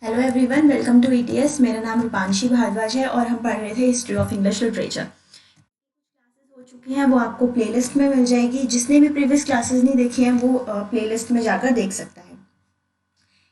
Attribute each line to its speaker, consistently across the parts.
Speaker 1: Hello everyone, welcome to ETS. मेरा नाम रूपांशी भारद्वाज है और हम पढ़ रहे थे history of English literature. Classes हो चुकी हैं, वो आपको प्लेलिस्ट में मिल जाएगी। जिसने भी प्रीवियस क्लासेस नहीं देखी हैं वो प्लेलिस्ट में जाकर देख सकता है।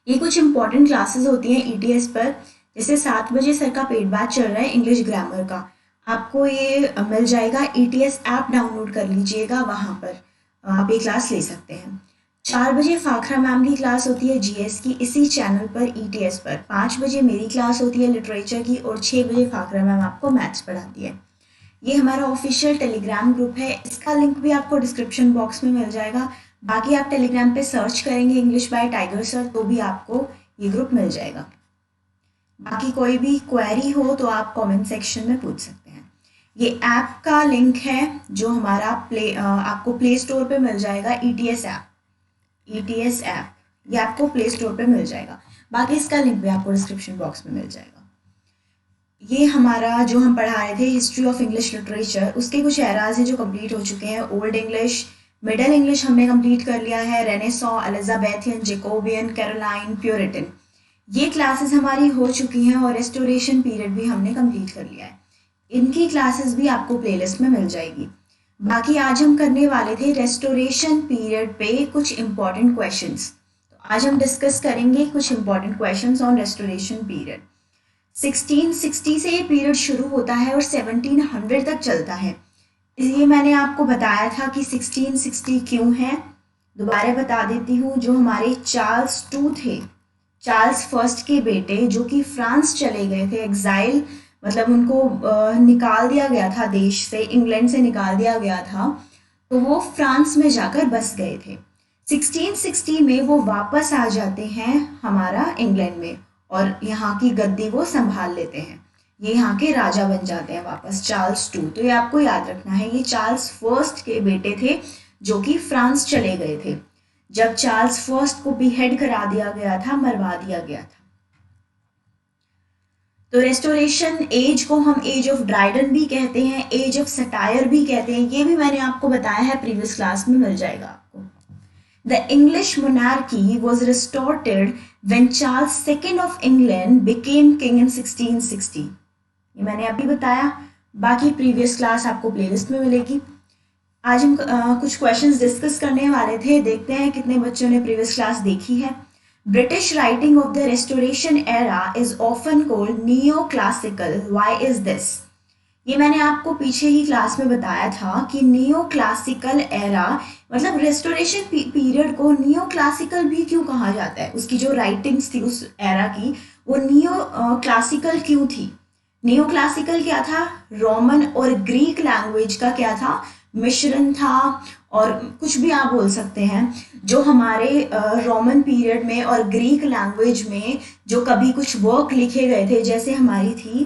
Speaker 1: ये कुछ इंपॉर्टेंट क्लासेस होती हैं ईटीएस पर। जैसे 7 बजे सर का पेड बैच चल रहा है इंग्लिश ग्रामर का, आपको ये मिल जाएगा। ईटीएस ऐप डाउनलोड कर लीजिएगा, वहाँ पर आप ये क्लास ले सकते हैं। 4 बजे फाखरा मैम की क्लास होती है जीएस की, इसी चैनल पर ईटीएस पर। 5 बजे मेरी क्लास होती है लिटरेचर की और 6 बजे फाखरा मैम आपको मैथ्स पढ़ाती है। ये हमारा ऑफिशियल टेलीग्राम ग्रुप है, इसका लिंक भी आपको डिस्क्रिप्शन बॉक्स में मिल जाएगा। बाकी आप टेलीग्राम पे सर्च करेंगे इंग्लिश बाय टाइगर सर तो भी आपको ये ग्रुप मिल जाएगा। बाकी कोई भी क्वेरी हो तो आप कमेंट सेक्शन में पूछ सकते हैं। ये ऐप का लिंक है जो हमारा आपको प्ले स्टोर पे मिल जाएगा। ईटीएस ऐप ये आपको प्ले स्टोर पे मिल जाएगा। बाकी इसका लिंक भी आपको डिस्क्रिप्शन बॉक्स में मिल जाएगा। ये हमारा जो हम पढ़ा रहे थे हिस्ट्री ऑफ इंग्लिश लिटरेचर, उसके कुछ एराज हैं जो कंप्लीट हो चुके हैं। ओल्ड इंग्लिश, मिडल इंग्लिश हमने कंप्लीट कर लिया है। रेनेसॉ, एलिजाबेथियन, जेकोबियन, कैरोलाइन, प्यूरिटन, ये क्लासेस हमारी हो चुकी हैं और रेस्टोरेशन पीरियड भी हमने कंप्लीट कर लिया है। इनकी क्लासेस भी आपको प्लेलिस्ट में मिल जाएगी। बाकी आज हम करने वाले थे रेस्टोरेशन पीरियड पे कुछ इंपॉर्टेंट क्वेश्चंस। तो आज हम डिस्कस करेंगे कुछ important questions on restoration period. 1660 से ये पीरियड शुरू होता है और 1700 तक चलता है। ये मैंने आपको बताया था कि 1660 क्यों है, दोबारा बता देती हूँ। जो हमारे चार्ल्स टू थे, चार्ल्स फर्स्ट के बेटे, जो कि फ्रांस चले गए थे, एग्जाइल, मतलब उनको निकाल दिया गया था देश से, इंग्लैंड से निकाल दिया गया था, तो वो फ्रांस में जाकर बस गए थे। 1660 में वो वापस आ जाते हैं हमारा इंग्लैंड में और यहाँ की गद्दी वो संभाल लेते हैं। ये यहाँ के राजा बन जाते हैं वापस, चार्ल्स टू। तो ये आपको याद रखना है, ये चार्ल्स फर्स्ट के बेटे थे जो कि फ्रांस चले गए थे जब चार्ल्स फर्स्ट को बीहेड करा दिया गया था, मरवा दिया गया था। तो रेस्टोरेशन एज को हम एज ऑफ ड्राइडन भी कहते हैं, एज ऑफ सटायर भी कहते हैं। ये भी मैंने आपको बताया है, प्रीवियस क्लास में मिल जाएगा आपको। The English monarchy was restored when Charles second of England became king in 1660। ये मैंने अभी बताया। बाकी प्रीवियस क्लास आपको प्लेलिस्ट में मिलेगी। आज हम कुछ क्वेश्चंस डिस्कस करने वाले थे, देखते हैं कितने बच्चों ने प्रीवियस क्लास देखी है। British writing of the Restoration era is often called neoclassical. Why is this? ये मैंने आपको पीछे ही क्लास में बताया था कि नियोक्लासिकल एरा मतलब रेस्टोरेशन पीरियड को नियोक्लासिकल भी क्यों कहा जाता है। उसकी जो राइटिंग्स थी उस एरा की, वो नियोक्लासिकल क्यों थी। नियोक्लासिकल क्या था, रोमन और ग्रीक लैंग्वेज का क्या था, मिश्रण था, और कुछ भी आप बोल सकते हैं। जो हमारे रोमन पीरियड में और ग्रीक लैंग्वेज में जो कभी कुछ वर्क लिखे गए थे, जैसे हमारी थी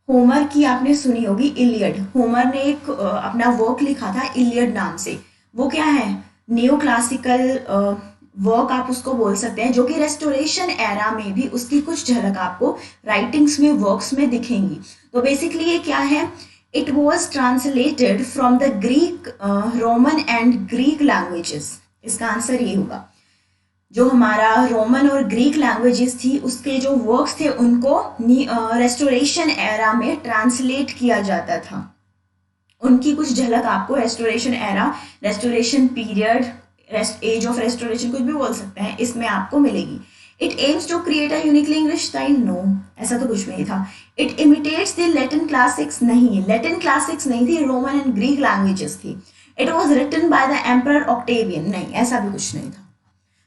Speaker 1: होमर की, आपने सुनी होगी इलियड। होमर ने एक अपना वर्क लिखा था इलियड नाम से, वो क्या है, नियोक्लासिकल वर्क आप उसको बोल सकते हैं, जो कि रेस्टोरेशन एरा में भी उसकी कुछ झलक आपको राइटिंग्स में, वर्क्स में दिखेंगी। तो बेसिकली ये क्या है, it was translated from the Greek, Roman and Greek languages। इसका आंसर ये होगा। जो हमारा रोमन और ग्रीक लैंग्वेजेस थी उसके जो वर्क्स थे उनको रेस्टोरेशन एरा में ट्रांसलेट किया जाता था। उनकी कुछ झलक आपको restoration era, restoration period, age of restoration, कुछ भी बोल सकते हैं, इसमें आपको मिलेगी। It aims to create a uniquely English style, no, ऐसा तो कुछ नहीं था। It imitates the Latin classics, नहीं, लैटिन क्लासिक्स नहीं थी, रोमन एंड ग्रीक लैंग्वेजेस थी। It was written by the emperor Octavian, नहीं, ऐसा भी कुछ नहीं था।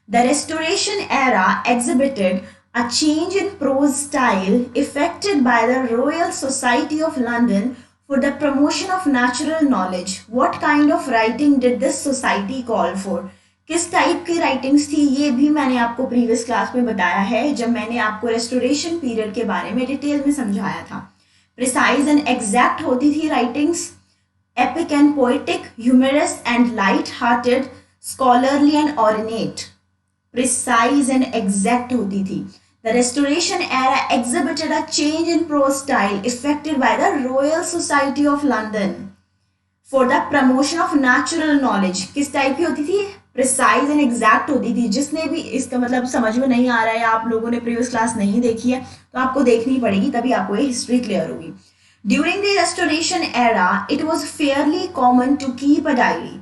Speaker 1: The restoration era exhibited a change in prose style effected by the Royal Society of London for the promotion of natural knowledge. What kind of writing did this society call for? किस type की writings थी, ये भी मैंने आपको previous class में बताया है जब मैंने आपको रेस्टोरेशन पीरियड के बारे में डिटेल में समझाया था। प्रिसाइज एंड एग्जैक्ट होती थी writings, epic and poetic, humorous and light hearted, scholarly and ornate. Precise and exact होती थी। The Restoration era exhibited a change in prose style effected by the Royal Society of London for the promotion of natural knowledge. किस type की होती थी, precise and exact होती थी। जिसने भी इसका मतलब समझ में नहीं आ रहा है या आप लोगों ने प्रीवियस क्लास नहीं देखी है तो आपको देखनी पड़ेगी, तभी आपको ये हिस्ट्री क्लियर होगी। During the restoration era it was fairly common to keep a diary.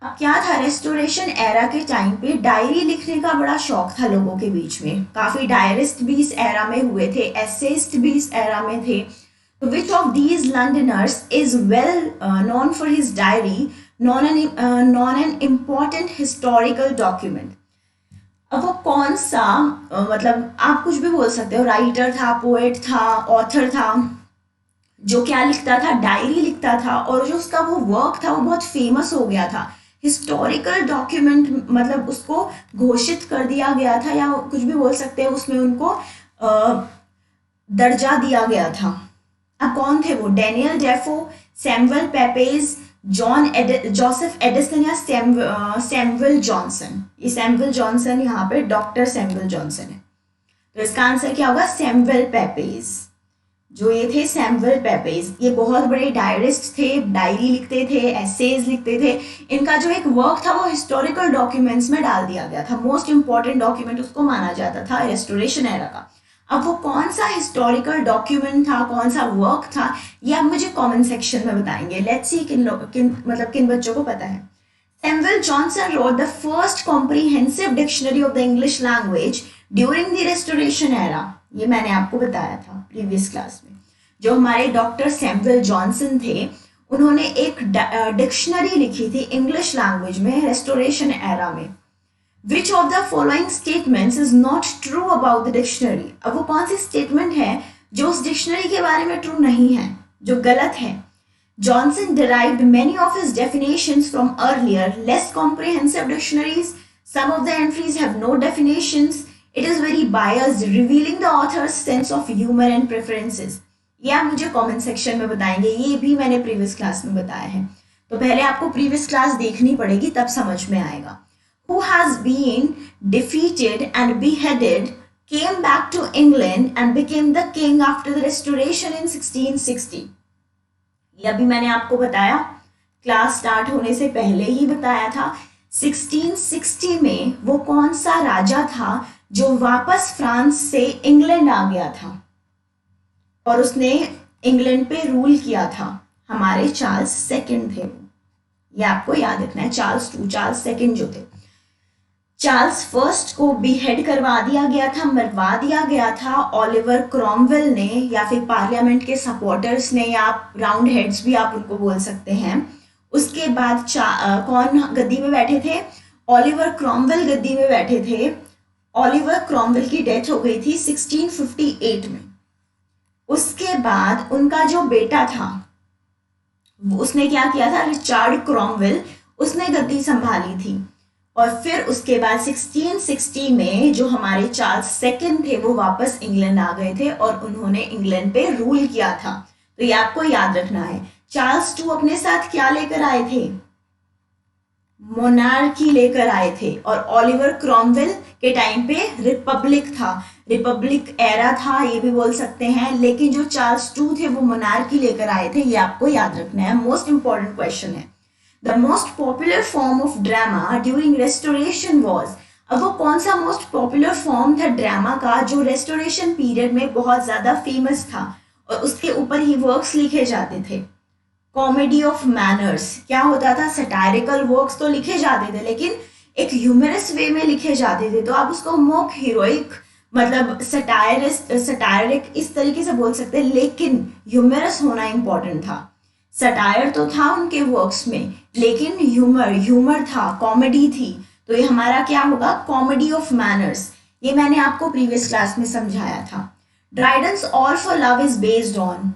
Speaker 1: अब क्या था, रेस्टोरेशन एरा के टाइम पे डायरी लिखने का बड़ा शौक था लोगों के बीच में। काफी डायरिस्ट भी इस एरा में हुए थे, एसेइस्ट भी इस एरा में थे। तो which of these Londoners is well known for his diary, known an important historical document. अब वो कौन सा मतलब आप कुछ भी बोल सकते हो, राइटर था, पोएट था, ऑथर था, जो क्या लिखता था, डायरी लिखता था, और जो उसका वो वर्क था वो बहुत फेमस हो गया था। हिस्टोरिकल डॉक्यूमेंट मतलब उसको घोषित कर दिया गया था, या कुछ भी बोल सकते हैं, उसमें उनको दर्जा दिया गया था। अब कौन थे वो, Daniel Defoe, Samuel Pepys, Joseph Addison या सैमुअल जॉनसन। ये सैमुअल जॉनसन यहाँ पे डॉक्टर सैमुअल जॉनसन है, तो इसका आंसर क्या होगा, सैमुअल पेपेज। जो ये थे सैमुअल पेपेज, ये बहुत बड़े डायरिस्ट थे, डायरी लिखते थे, एसेज लिखते थे। इनका जो एक वर्क था वो हिस्टोरिकल डॉक्यूमेंट्स में डाल दिया गया था, मोस्ट इंपॉर्टेंट डॉक्यूमेंट उसको माना जाता था रेस्टोरेशन एरा का। अब वो कौन सा हिस्टोरिकल डॉक्यूमेंट था, कौन सा वर्क था, ये आप मुझे कमेंट सेक्शन में बताएंगे। लेट्स सी किन बच्चों को पता है। Samuel Johnson wrote the first comprehensive dictionary of the English language during the Restoration era. ये मैंने आपको बताया था प्रीवियस क्लास में। जो हमारे डॉक्टर सैमुअल जॉनसन थे, उन्होंने एक डिक्शनरी लिखी थी इंग्लिश लैंग्वेज में रेस्टोरेशन एरा में। Which of the following statements is not true about the dictionary? अब वो कौन सी स्टेटमेंट है जो उस डिक्शनरी के बारे में ट्रू नहीं है, जो गलत है? Johnson derived many of his definitions from earlier, less comprehensive dictionaries. Some of the entries have no definitions. It is very biased, revealing the author's sense of humor and preferences. ये आप मुझे comment section में बताएंगे, ये भी मैंने previous class में बताया है। तो पहले आपको प्रीवियस क्लास देखनी पड़ेगी, तब समझ में आएगा। Who has been defeated and beheaded, came back to England and became the king after the restoration in 1660. ये अभी मैंने आपको बताया, क्लास स्टार्ट होने से पहले ही बताया था। 1660 में वो कौन सा राजा था जो वापस फ्रांस से इंग्लैंड आ गया था और उसने इंग्लैंड पे रूल किया था? हमारे चार्ल्स सेकंड थे वो, ये आपको याद रखना है। चार्ल्स सेकंड जो थे, चार्ल्स फर्स्ट को बीहेड करवा दिया गया था, मरवा दिया गया था ओलिवर क्रॉमवेल ने, या फिर पार्लियामेंट के सपोर्टर्स ने, या आप राउंड हेड्स भी आप उनको बोल सकते हैं। उसके बाद कौन गद्दी में बैठे थे? ओलिवर क्रॉमवेल गद्दी में बैठे थे। ओलिवर क्रॉमवेल की डेथ हो गई थी 1658 में। उसके बाद उनका जो बेटा था उसने क्या किया था, रिचार्ड क्रॉमवेल, उसने गद्दी संभाली थी। और फिर उसके बाद 1660 में जो हमारे चार्ल्स सेकंड थे वो वापस इंग्लैंड आ गए थे और उन्होंने इंग्लैंड पे रूल किया था। तो ये आपको याद रखना है। चार्ल्स टू अपने साथ क्या लेकर आए थे? मोनार्की लेकर आए थे। और ओलिवर क्रॉमवेल के टाइम पे रिपब्लिक था, रिपब्लिक एरा था ये भी बोल सकते हैं। लेकिन जो चार्ल्स टू थे वो मोनार्की लेकर आए थे, ये आपको याद रखना है, मोस्ट इंपॉर्टेंट क्वेश्चन है। The most popular form of drama during restoration was, अब वो कौन सा मोस्ट पॉपुलर फॉर्म था ड्रामा का जो रेस्टोरेशन पीरियड में बहुत ज्यादा फेमस था और उसके ऊपर ही वर्क्स लिखे जाते थे? Comedy of manners. क्या होता था, सटायरिकल वर्क्स तो लिखे जाते थे लेकिन एक ह्यूमरस वे में लिखे जाते थे, तो आप उसको मोक हीरोइक मतलब सटायरिक इस तरीके से बोल सकते हैं, लेकिन ह्यूमरस होना इंपॉर्टेंट था। सटायर तो था उनके वर्क्स में लेकिन ह्यूमर था, कॉमेडी थी। तो ये हमारा क्या होगा, कॉमेडी ऑफ मैनर्स। ये मैंने आपको प्रीवियस क्लास में समझाया था। Dryden's all for love is based on,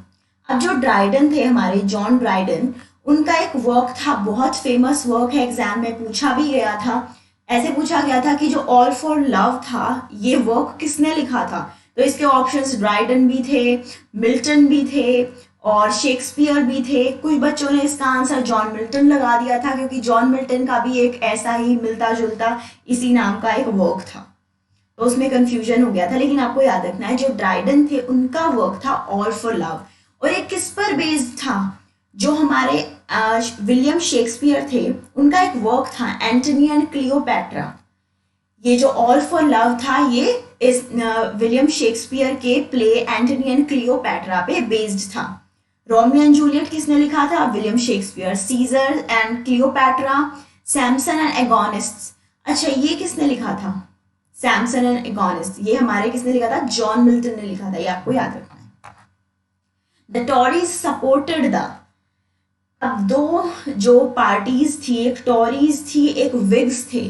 Speaker 1: अब जो ड्राइडन थे हमारे जॉन ड्राइडन, उनका एक वर्क था, बहुत फेमस वर्क है, एग्जाम में पूछा भी गया था। ऐसे पूछा गया था कि जो ऑल फॉर लव था ये वर्क किसने लिखा था? तो इसके ऑप्शंस ड्राइडन भी थे, मिल्टन भी थे और शेक्सपियर भी थे। कुछ बच्चों ने इसका आंसर जॉन मिल्टन लगा दिया था क्योंकि जॉन मिल्टन का भी एक ऐसा ही मिलता जुलता इसी नाम का एक वर्क था, तो उसमें कंफ्यूजन हो गया था। लेकिन आपको याद रखना है जो ड्राइडन थे उनका वर्क था ऑल फॉर लव। और एक किस पर बेस्ड था? जो हमारे विलियम शेक्सपियर थे, उनका एक वर्क था एंटनी एंड क्लियोपैट्रा। ये जो ऑल फॉर लव था ये इस विलियम शेक्सपियर के प्ले एंटनी एंड क्लियोपैट्रा पे बेस्ड था। रोमियो एंड जूलियट किसने लिखा था? William Shakespeare. Caesar and Cleopatra, Samson and Agonistes, अच्छा ये किसने लिखा था? सैमसन एंड एगोनिस्ट, ये हमारे किसने लिखा था? जॉन मिल्टन ने लिखा था, ये आपको याद रखना है। द टॉरीज सपोर्टेड द, अब दो जो पार्टीज थी, एक टॉरीज थी, एक विग्स थे।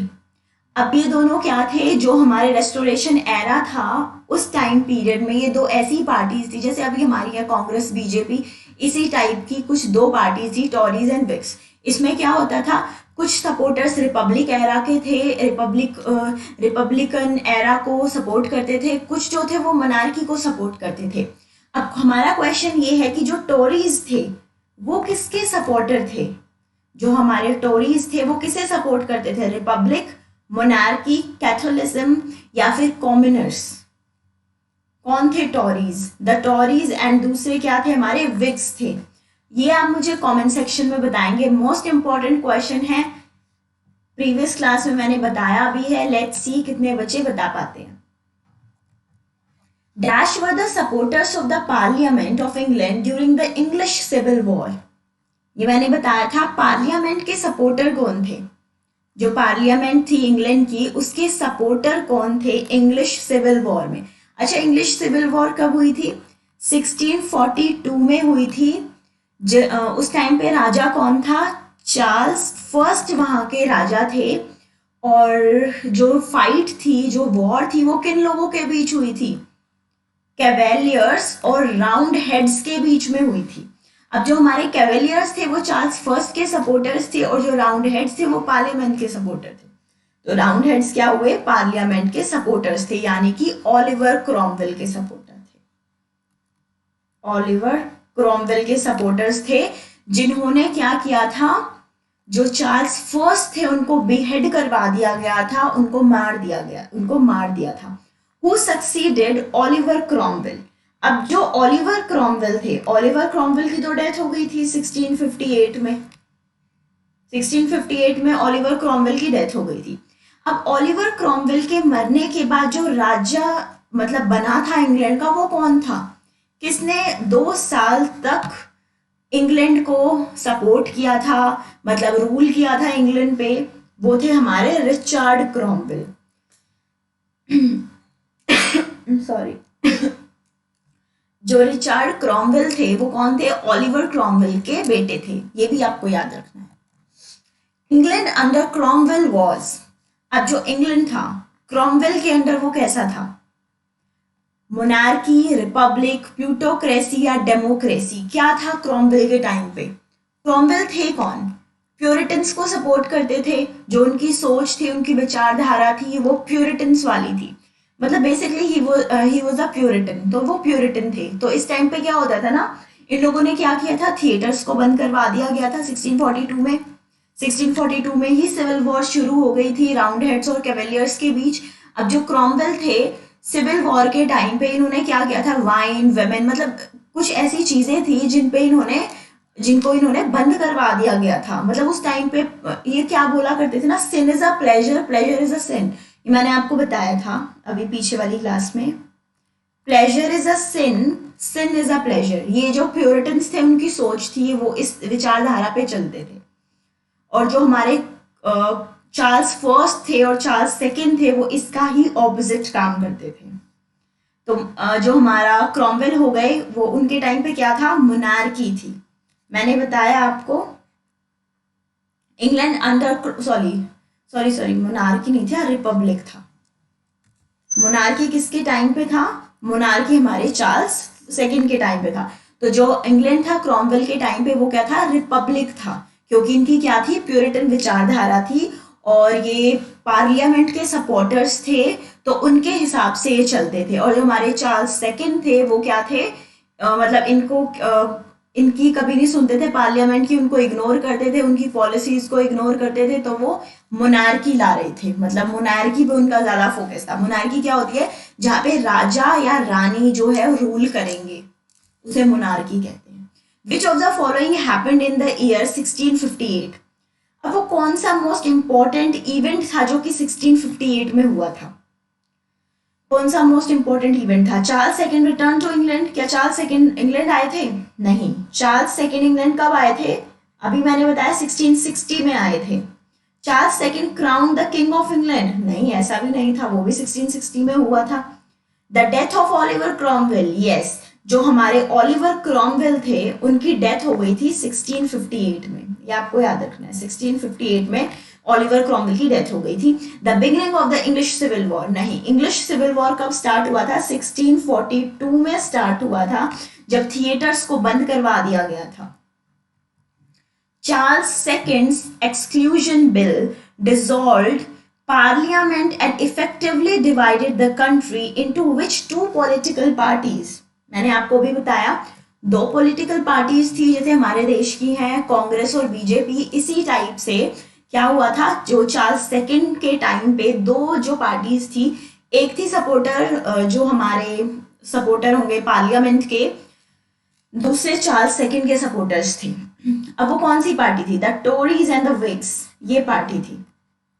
Speaker 1: अब ये दोनों क्या थे? जो हमारे रेस्टोरेशन एरा था उस टाइम पीरियड में ये दो ऐसी पार्टीज थी, जैसे अभी हमारी है कांग्रेस बीजेपी, इसी टाइप की कुछ दो पार्टीज थी, टॉरीज एंड विग्स। इसमें क्या होता था, कुछ सपोर्टर्स रिपब्लिक एरा के थे, रिपब्लिकन एरा को सपोर्ट करते थे, कुछ जो थे वो मोनार्की को सपोर्ट करते थे। अब हमारा क्वेश्चन ये है कि जो टोरीज थे वो किसके सपोर्टर थे? जो हमारे टोरीज थे वो किसे सपोर्ट करते थे? रिपब्लिक, मोनार्की, कैथोलिज्म या फिर कॉमनर्स? कौन थे टॉरीज? द टॉरीज एंड दूसरे क्या थे? हमारे विग्स थे। ये आप मुझे कमेंट सेक्शन में बताएंगे। मोस्ट इंपॉर्टेंट क्वेश्चन है, प्रीवियस क्लास में मैंने बताया भी है, लेट्स सी कितने बच्चे बता पाते हैं। Dash were the supporters of the parliament of England during the English civil war. ये मैंने बताया था, पार्लियामेंट के सपोर्टर कौन थे? जो पार्लियामेंट थी इंग्लैंड की उसके सपोर्टर कौन थे इंग्लिश सिविल वॉर में? अच्छा, इंग्लिश सिविल वॉर कब हुई थी? 1642 में हुई थी। उस टाइम पे राजा कौन था? चार्ल्स फर्स्ट वहां के राजा थे। और जो फाइट थी, जो वॉर थी, वो किन लोगों के बीच हुई थी? कैवेलियर्स और राउंड हेड्स के बीच में हुई थी। अब जो हमारे कैवेलियर्स थे वो चार्ल्स फर्स्ट के सपोर्टर्स थे और जो राउंड हेड्स थे वो पार्लियामेंट के सपोर्टर थे। तो राउंड हेड्स क्या हुए? पार्लियामेंट के सपोर्टर्स थे, यानी कि ओलिवर क्रॉमवेल के सपोर्टर थे। ओलिवर क्रॉमवेल के सपोर्टर्स थे जिन्होंने क्या किया था? जो चार्ल्स फर्स्ट थे उनको बेहेड करवा दिया गया था, उनको मार दिया था। Who succeeded Oliver Cromwell? अब जो ओलिवर क्रॉमवेल थे, ओलिवर क्रॉमवेल की तो डेथ हो गई थी 1658 में। 1658 में ओलिवर क्रॉमवेल की डेथ हो गई थी। अब ओलिवर क्रॉमवेल के मरने के बाद जो राजा मतलब बना था इंग्लैंड का, वो कौन था? किसने 2 साल तक इंग्लैंड को सपोर्ट किया था, मतलब रूल किया था इंग्लैंड पे? वो थे हमारे रिचर्ड क्रॉमवेल। सॉरी जो रिचर्ड क्रॉमवेल थे वो कौन थे? ओलिवर क्रॉमवेल के बेटे थे, ये भी आपको याद रखना है। इंग्लैंड अंडर क्रॉमवेल वॉज, अब जो इंग्लैंड था क्रॉमवेल के अंडर वो कैसा था? मोनार्की, रिपब्लिक, प्लूटोक्रेसी या डेमोक्रेसी? क्या था क्रॉमवेल के टाइम पे? क्रॉमवेल थे कौन? प्यूरिटन्स को सपोर्ट करते थे। जो उनकी सोच थी, उनकी विचारधारा थी, वो प्यूरिटन्स वाली थी। मतलब basically he was a Puritan, तो वो प्यूरिटन थे। तो इस टाइम पे क्या होता था ना, इन लोगों ने क्या किया था? थिएटर्स को बंद करवा दिया गया था 1642 में। 1642 में ही सिविल वॉर शुरू हो गई थी राउंड हेड्स और कैवेलियर्स के बीच। अब जो क्रॉमवेल थे सिविल वॉर के टाइम पे इन्होंने क्या किया था? वाइन, वेमेन, मतलब कुछ ऐसी चीजें थी जिनको इन्होंने बंद करवा दिया गया था। मतलब उस टाइम पे ये क्या बोला करते थे ना, sin is a pleasure, pleasure is a sin. ये मैंने आपको बताया था अभी पीछे वाली क्लास में। Pleasure is a sin, sin is a pleasure. ये जो प्यूरिटन्स थे उनकी सोच थी, वो इस विचारधारा पे चलते थे। और जो हमारे चार्ल्स फर्स्ट थे और चार्ल्स सेकंड थे वो इसका ही ऑपोजिट काम करते थे। तो जो हमारा क्रॉमवेल हो गए वो उनके टाइम पे क्या था? मोनार्की थी। मैंने बताया आपको इंग्लैंड अंडर सॉरी मोनार्की नहीं था, रिपब्लिक था। मोनार्की किसके टाइम पे था? मोनार्की हमारे चार्ल्स सेकंड के टाइम पे था। तो जो इंग्लैंड था क्रॉमवेल के टाइम पे वो क्या था? रिपब्लिक था, क्योंकि इनकी क्या थी? प्यूरिटन विचारधारा थी और ये पार्लियामेंट के सपोर्टर्स थे, तो उनके हिसाब से ये चलते थे। और जो हमारे चार्ल्स सेकंड थे वो क्या थे? मतलब इनकी कभी नहीं सुनते थे पार्लियामेंट की, उनको इग्नोर करते थे, उनकी पॉलिसीज को इग्नोर करते थे। तो वो मोनार्की ला रहे थे, मतलब मोनार्की पे उनका ज्यादा फोकस था। मोनार्की क्या होती है? जहाँ पे राजा या रानी जो है रूल करेंगे, उसे मोनार्की कहते हैं। Which of the following happened in the year 1658? अब वो कौन सा मोस्ट इंपॉर्टेंट इवेंट था जो कि 1658 में हुआ था? कौन सा मोस्ट इंपॉर्टेंट इवेंट था? Charles second return to England. क्या चार्ल्स सेकंड इंग्लैंड आए थे? नहीं। चार्ल्स सेकंड इंग्लैंड कब आए थे? अभी मैंने बताया 1660 में आए थे। Charles second crown the king of England? नहीं, ऐसा भी नहीं था, वो भी 1660 में हुआ था। The death of Oliver Cromwell, yes, जो हमारे ऑलिवर क्रॉमवेल थे उनकी डेथ हो गई थी 1658 में, ये आपको याद रखना है। 1658 में ऑलिवर क्रॉमवेल की डेथ हो गई थी। The beginning of the English civil war, नहीं, इंग्लिश सिविल वॉर कब स्टार्ट हुआ था? 1642 में स्टार्ट हुआ था, जब थिएटर्स को बंद करवा दिया गया था। Charles seconds exclusion bill dissolved parliament and effectively divided the country into which two political parties? मैंने आपको भी बताया, दो पॉलिटिकल पार्टीज थी जैसे हमारे देश की हैं कांग्रेस और बीजेपी। इसी टाइप से क्या हुआ था, जो चार्ल्स सेकंड के टाइम पे दो जो पार्टीज थी, एक थी सपोर्टर, जो हमारे सपोर्टर होंगे पार्लियामेंट के, दूसरे चार्ल्स सेकंड के सपोर्टर्स थे। अब वो कौन सी पार्टी थी? The Tories and the Whigs, ये पार्टी थी।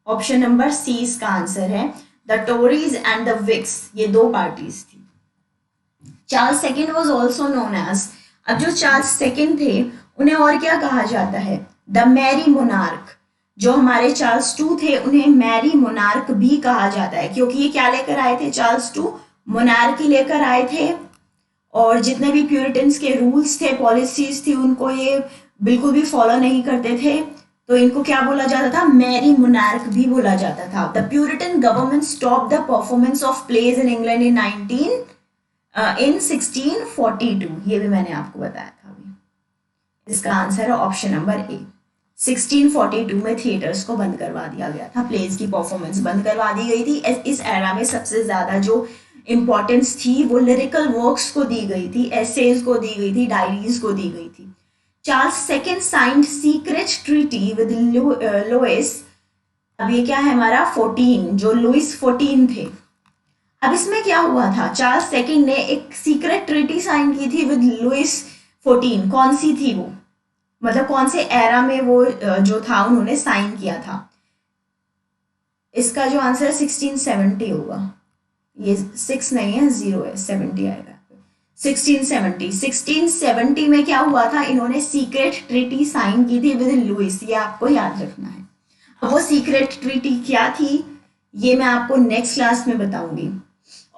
Speaker 1: ऑप्शन नंबर सी इसका आंसर है, the Tories and the Whigs, ये दो पार्टीज थी। Charles second was also known as, अब जो चार्ल्स सेकंड थे उन्हें और क्या कहा जाता है? The merry monarch. जो हमारे चार्ल्स टू थे उन्हें मैरी मोनार्क भी कहा जाता है, क्योंकि ये क्या लेकर आए थे? चार्ल्स टू मोनार्की लेकर आए थे, और जितने भी प्यूरिटन्स के रूल्स थे, पॉलिसीज थी, उनको ये बिल्कुल भी फॉलो नहीं करते थे, तो इनको क्या बोला जाता था? मैरी मोनार्क भी बोला जाता था। The Puritan government stop the performance of plays in England in 1642, ये भी मैंने आपको बताया था अभी। इसका आंसर है ऑप्शन नंबर ए। 1642 में थिएटर्स को बंद करवा दिया गया था, प्लेज की परफॉर्मेंस बंद करवा दी गई थी। इस एरा में सबसे ज्यादा जो इंपॉर्टेंस थी वो लिरिकल वर्क्स को दी गई थी, एसेज को दी गई थी, डायरीज को दी गई थी। Charles second signed secret treaty with Louis, अब ये क्या है हमारा? 14, जो लुइस 14 थे। अब इसमें क्या हुआ था? चार्ल्स सेकंड ने एक सीक्रेट ट्रीटी साइन की थी विद लुइस 14। कौन सी थी वो? मतलब कौन से एरा में वो जो था उन्होंने साइन किया था? इसका जो आंसर है 1670 होगा। ये 6 नहीं है, 0 है, 70 आएगा। 1670 में क्या हुआ था? इन्होंने सीक्रेट ट्रीटी साइन की थी विद लुइस, ये आपको याद रखना है। अब वो सीक्रेट ट्रीटी क्या थी ये मैं आपको नेक्स्ट क्लास में बताऊंगी,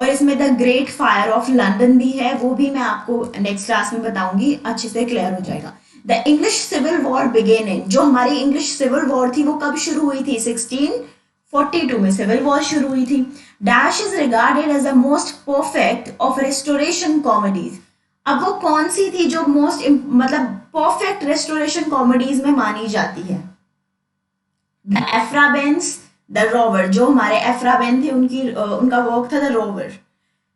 Speaker 1: और इसमें the great fire of London भी है, वो भी मैं आपको नेक्स्ट क्लास में बताऊंगी, अच्छे से क्लियर हो जाएगा। The English civil war began in, जो हमारी इंग्लिश सिविल वॉर थी वो कब शुरू हुई थी? 1642 में सिविल वॉर शुरू हुई थी। Dash is regarded as the most perfect of restoration comedies, अब वो कौन सी थी जो मोस्ट मतलब परफेक्ट रेस्टोरेशन कॉमेडीज में मानी जाती है? द एफ्राबेंस, द रोवर, जो हमारे एफ्राबेन थे उनका वर्क था द रोवर।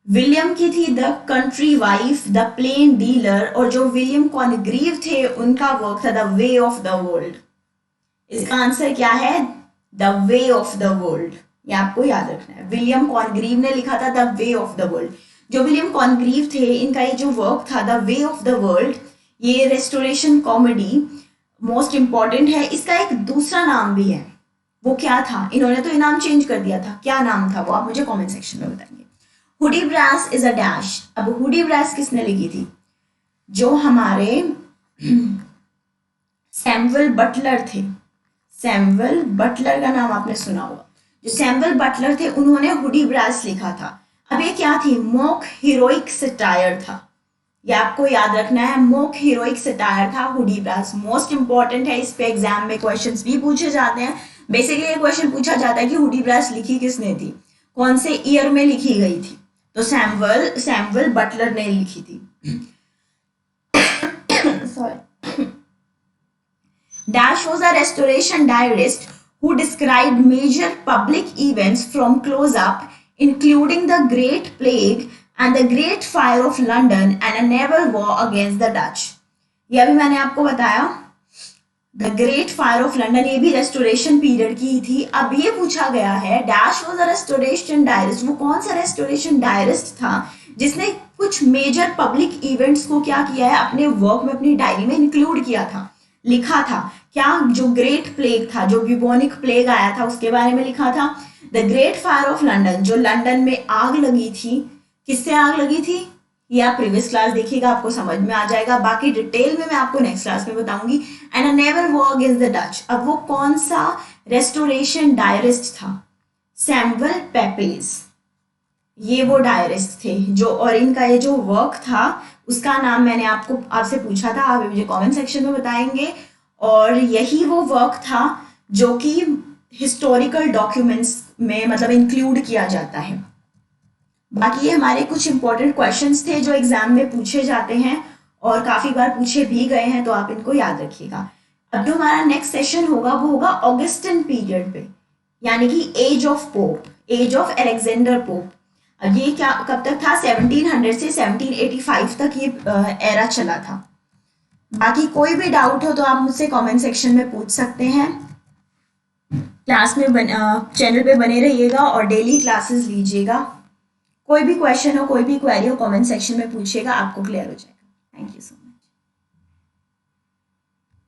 Speaker 1: विलियम की थी the country wife, the plain dealer, और जो विलियम कॉनग्रीव थे उनका वर्क था the way of the world. इसका आंसर क्या है? The way of the world, ये आपको याद रखना है। विलियम कॉनग्रीव ने लिखा था the way of the world. जो विलियम कॉनग्रीव थे इनका ये जो वर्क था the way of the world, ये रेस्टोरेशन कॉमेडी मोस्ट इंपॉर्टेंट है। इसका एक दूसरा नाम भी है, वो क्या था? इन्होंने तो नाम चेंज कर दिया था, क्या नाम था वो आप मुझे कमेंट सेक्शन में बताएंगे। हुडीब्रास इज अ डैश, अब हुडीब्रास किसने लिखी थी? जो हमारे सैमुअल बटलर थे, सैमुअल बटलर का नाम आपने सुना होगा। जो सैमुअल बटलर थे उन्होंने हुडीब्रास लिखा था। अब ये क्या थी? मॉक हीरोइक सटायर था, ये आपको याद रखना है। मॉक हीरोइक सटायर था हुडीब्रास, मोस्ट इंपॉर्टेंट है, इस पे एग्जाम में क्वेश्चंस भी पूछे जाते हैं। बेसिकली ये क्वेश्चन पूछा जाता है कि हुडीब्रास लिखी किसने थी, कौन से ईयर में लिखी गई थी? तो सैमुअल बटलर ने लिखी थी। Dash was a restoration diarist who described major public events from close up, including the Great Plague and the Great Fire of London and a naval war against the Dutch. ये अभी मैंने आपको बताया, the great fire of London, ये भी restoration period की थी। अब ये पूछा गया है डैश वाज अ रेस्टोरेशन डायरिस्ट, वो कौन सा रेस्टोरेशन डायरिस्ट था जिसने कुछ मेजर पब्लिक इवेंट्स को क्या किया है, अपने वर्क में, अपनी डायरी में इंक्लूड किया था, लिखा था। क्या? जो ग्रेट प्लेग था, जो ब्यूबोनिक प्लेग आया था, उसके बारे में लिखा था। The great fire of London, जो लंदन में आग लगी थी, किससे आग लगी थी, ये आप प्रीवियस क्लास देखिएगा, आपको समझ में आ जाएगा। बाकी डिटेल में मैं आपको नेक्स्ट क्लास में बताऊंगी। And a never war against the Dutch, अब वो कौन सा रेस्टोरेशन डायरिस्ट था, सैमुअल पेपेज, ये वो डायरिस्ट थे जो, और इनका ये जो वर्क था उसका नाम मैंने आपसे पूछा था, आप मुझे कमेंट सेक्शन में बताएंगे। और यही वो वर्क था जो कि हिस्टोरिकल डॉक्यूमेंट्स में मतलब इंक्लूड किया जाता है। बाकी ये हमारे कुछ इंपॉर्टेंट क्वेश्चंस थे जो एग्जाम में पूछे जाते हैं और काफी बार पूछे भी गए हैं, तो आप इनको याद रखिएगा। अब जो हमारा नेक्स्ट सेशन होगा वो होगा ऑगस्टिन पीरियड पे, यानी कि age of Pope, age of Alexander Pope. अब ये क्या कब तक था, 1700 से 1785 तक ये एरा चला था। बाकी कोई भी डाउट हो तो आप मुझसे कमेंट सेक्शन में पूछ सकते हैं। क्लास में चैनल पे बने रहिएगा और डेली क्लासेस लीजिएगा। कोई भी क्वेश्चन हो, कोई भी क्वेरी हो, कमेंट सेक्शन में पूछिएगा, आपको क्लियर हो जाएगा। Thank you so much.